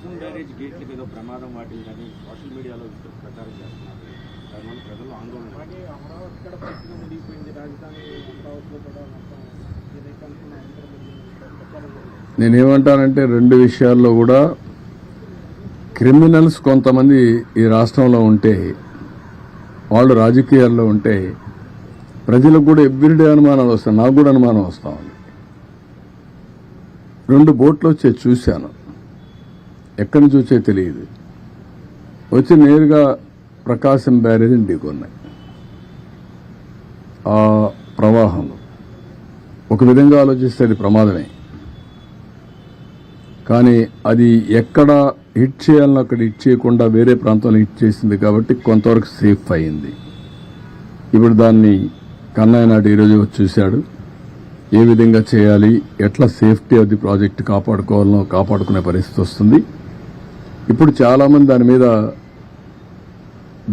Krishna barrage గేట్లకు ఏదో ప్రమాదం వాటిల్లని social మీడియాలో ప్రచారం చేస్తున్నారు. దానివల్ల ప్రజలు ఆందోళన. అమరావతి కూడా పూర్తిగా మునిగిపోయింది, రాజధాని అమరావతిలో కూడా నేనేమంటానంటే రెండు విషయాల్లో కూడా క్రిమినల్స్ కొంతమంది ఈ రాష్ట్రంలో ఉంటే, వాళ్ళు రాజకీయాల్లో ఉంటే ప్రజలకు కూడా ఎవ్రీడే అనుమానాలు వస్తాయి. నాకు కూడా అనుమానం వస్తా ఉంది. 2 బోట్లు వచ్చే చూశాను, ఎక్కడి నుంచి వచ్చే తెలియదు. వచ్చి నేరుగా ప్రకాశం బ్యారేజ్ని ఢీకొన్నాయి. ఆ ప్రవాహంలో ఒక విధంగా ఆలోచిస్తే అది ప్రమాదమే, కానీ అది ఎక్కడ హిట్ చేయాలని అక్కడ హిట్ చేయకుండా వేరే ప్రాంతంలో హిట్ చేసింది కాబట్టి కొంతవరకు సేఫ్ అయింది. ఇప్పుడు దాన్ని కన్నయ్య నాయుడు ఈరోజు చూశాడు, ఏ విధంగా చేయాలి, ఎట్లా సేఫ్టీ ఆఫ్ ది ప్రాజెక్ట్ కాపాడుకోవాలనో కాపాడుకునే పరిస్థితి వస్తుంది. ఇప్పుడు చాలామంది దాని మీద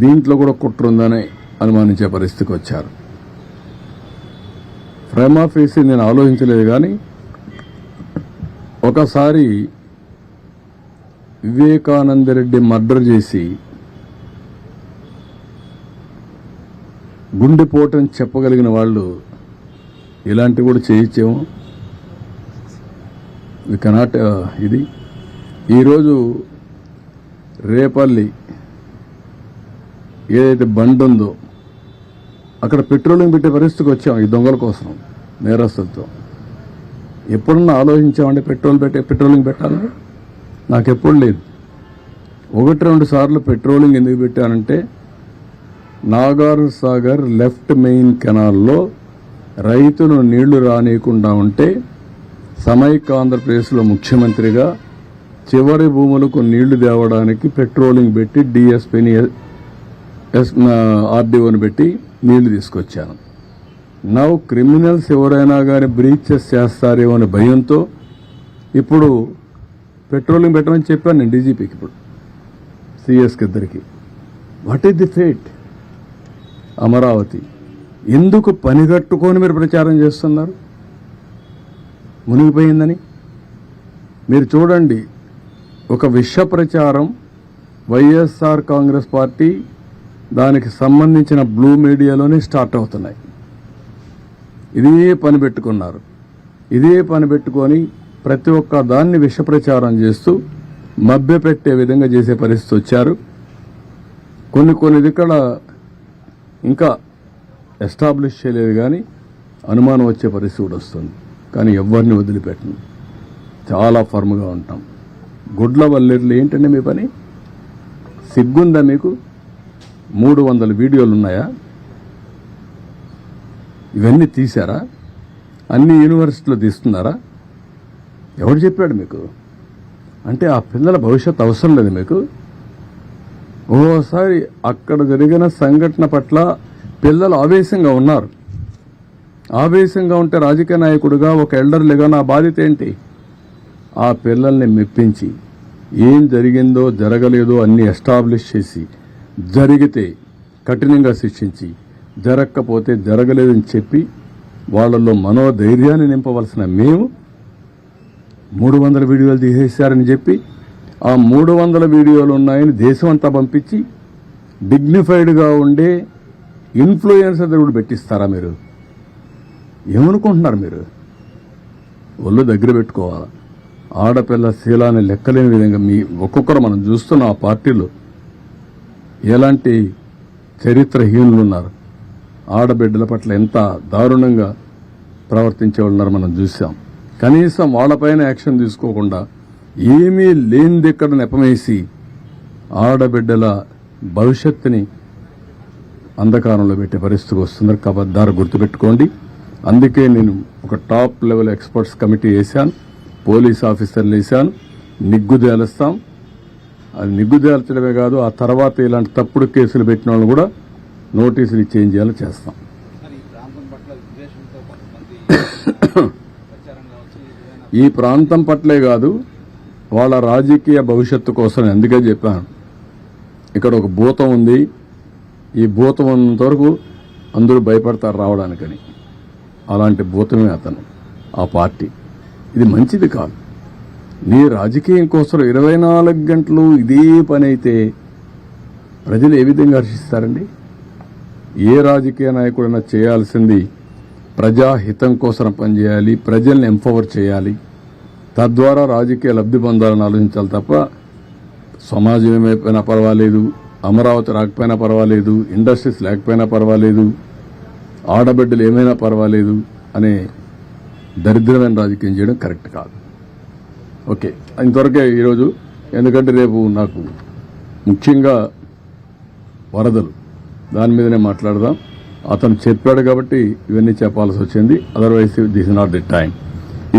దీంట్లో కూడా కుట్ర ఉందని అనుమానించే పరిస్థితికి వచ్చారు. ప్రైమా ఫేసి నేను ఆలోచించలేదు, కానీ ఒకసారి వివేకానందరెడ్డి మర్డర్ చేసి గుండెపోటని చెప్పగలిగిన వాళ్ళు ఇలాంటివి కూడా చేయొచ్చేమో. వి కెనాట్ ఇది ఈరోజు రేపల్లి ఏదైతే బండి ఉందో అక్కడ పెట్రోలింగ్ పెట్టే పరిస్థితికి వచ్చాం ఈ దొంగల కోసం, నేరస్తులతో. ఎప్పుడన్నా ఆలోచించామంటే పెట్రోలింగ్ పెట్టాలని? నాకెప్పుడు లేదు. 1-2 సార్లు పెట్రోలింగ్ ఎందుకు పెట్టానంటే, నాగార్జున సాగర్ లెఫ్ట్ మెయిన్ కెనాల్లో రైతులు నీళ్లు రానియకుండా ఉంటే సమైక్య ఆంధ్రప్రదేశ్లో ముఖ్యమంత్రిగా చివరి భూములకు నీళ్లు తేవడానికి పెట్రోలింగ్ పెట్టి డిఎస్పీని ఆర్డీఓని పెట్టి నీళ్లు తీసుకొచ్చాను. నౌ క్రిమినల్స్ ఎవరైనా కానీ బ్రీచెస్ చేస్తారేమో అనే భయంతో ఇప్పుడు పెట్రోలింగ్ పెట్టమని చెప్పాను నేను డీజీపీకి, ఇప్పుడు సిఎస్కి ఇద్దరికి. What is the fate? Amaravati ఎందుకు పనిగట్టుకొని మీరు ప్రచారం చేస్తున్నారు మునిగిపోయిందని? మీరు చూడండి, ఒక విష ప్రచారం వైఎస్ఆర్ కాంగ్రెస్ పార్టీ దానికి సంబంధించిన బ్లూ మీడియాలోనే స్టార్ట్ అవుతున్నాయి. ఇదే పని పెట్టుకున్నారు. ఇదే పని పెట్టుకొని ప్రతి ఒక్క దాన్ని విష ప్రచారం చేస్తూ మభ్యపెట్టే విధంగా చేసే పరిస్థితి వచ్చారు. కొన్ని ఇక్కడ ఇంకా ఎస్టాబ్లిష్ చేయలేదు, కానీ అనుమానం వచ్చే పరిస్థితి కూడా వస్తుంది. కానీ ఎవరిని వదిలిపెట్టను, చాలా ఫర్మ్గా ఉంటాం. గుడ్ల వల్లేర్లు ఏంటంటే మీ పని? సిగ్గుందా మీకు? 300 వీడియోలు ఉన్నాయా? ఇవన్నీ తీశారా? అన్ని యూనివర్సిటీలో తీస్తున్నారా? ఎవరు చెప్పాడు మీకు? అంటే ఆ పిల్లల భవిష్యత్తు అవసరం లేదు మీకు? ఓసారి అక్కడ జరిగిన సంఘటన పట్ల పిల్లలు ఆవేశంగా ఉన్నారు. ఆవేశంగా ఉంటే రాజకీయ నాయకుడిగా, ఒక ఎల్డర్లుగా నా బాధ్యత ఏంటి? ఆ పిల్లల్ని మెప్పించి ఏం జరిగిందో జరగలేదో అన్ని ఎస్టాబ్లిష్ చేసి, జరిగితే కఠినంగా శిక్షించి, జరగకపోతే జరగలేదని చెప్పి వాళ్ళల్లో మనోధైర్యాన్ని నింపవలసిన మేము 300 వీడియోలు తీసేశారని చెప్పి ఆ 300 వీడియోలు ఉన్నాయని దేశం అంతా పంపించి డిగ్నిఫైడ్గా ఉండే ఇన్ఫ్లుయెన్సర్ కూడా పెట్టిస్తారా మీరు? ఏమనుకుంటున్నారు మీరు? ఒళ్ళు దగ్గర పెట్టుకోవాలా. ఆడపిల్ల శీలాన్ని లెక్కలేని విధంగా మీ ఒక్కొక్కరు మనం చూస్తున్న ఆ పార్టీలో ఎలాంటి చరిత్రహీనులు ఉన్నారు. ఆడబిడ్డల పట్ల ఎంత దారుణంగా ప్రవర్తించే ఉన్నారు మనం చూసాం. కనీసం వాళ్ళపైన యాక్షన్ తీసుకోకుండా ఏమీ లేనిది ఇక్కడ నెపమేసి ఆడబిడ్డల భవిష్యత్తుని అంధకారంలో పెట్టే పరిస్థితికి వస్తున్నారు. కబద్దారు గుర్తుపెట్టుకోండి. అందుకే నేను ఒక టాప్ లెవెల్ ఎక్స్పర్ట్స్ కమిటీ వేశాను, పోలీస్ ఆఫీసర్లు వేశాను. నిగ్గుదేలుస్తాం. అది నిగ్గుదేల్చడమే కాదు, ఆ తర్వాత ఇలాంటి తప్పుడు కేసులు పెట్టిన వాళ్ళు కూడా నోటీసులు చేంజ్ చేయాలని చేస్తాం. ఈ ప్రాంతం పట్లే కాదు, వాళ్ళ రాజకీయ భవిష్యత్తు కోసం అందుకే చెప్పాను. ఇక్కడ ఒక భూతం ఉంది, ఈ భూతం ఉన్నంత వరకు అందరూ భయపడతారు రావడానికని. అలాంటి భూతమే అతను, ఆ పార్టీ. ఇది మంచిది కాదు. నీ రాజకీయం కోసం 24 గంటలు ఇదే పని అయితే ప్రజలు ఏ విధంగా హర్షిస్తారండి? ఏ రాజకీయ నాయకుడైనా చేయాల్సింది ప్రజాహితం కోసం పనిచేయాలి, ప్రజల్ని ఎంపవర్ చేయాలి, తద్వారా రాజకీయ లబ్ధి పొందాలని ఆలోచించాలి తప్ప సమాజం ఏమైపోయినా పర్వాలేదు, అమరావతి రాకపోయినా పర్వాలేదు, ఇండస్ట్రీస్ లేకపోయినా పర్వాలేదు, ఆడబిడ్డలు ఏమైనా పర్వాలేదు అనే దరిద్రమైన రాజకీయం చేయడం కరెక్ట్ కాదు. ఓకే, ఇంతవరకే ఈరోజు. ఎందుకంటే రేపు నాకు ముఖ్యంగా వరదలు దాని మీదనే మాట్లాడదాం. అతను చెప్పాడు కాబట్టి ఇవన్నీ చెప్పాల్సి వచ్చింది. Otherwise this is not the time.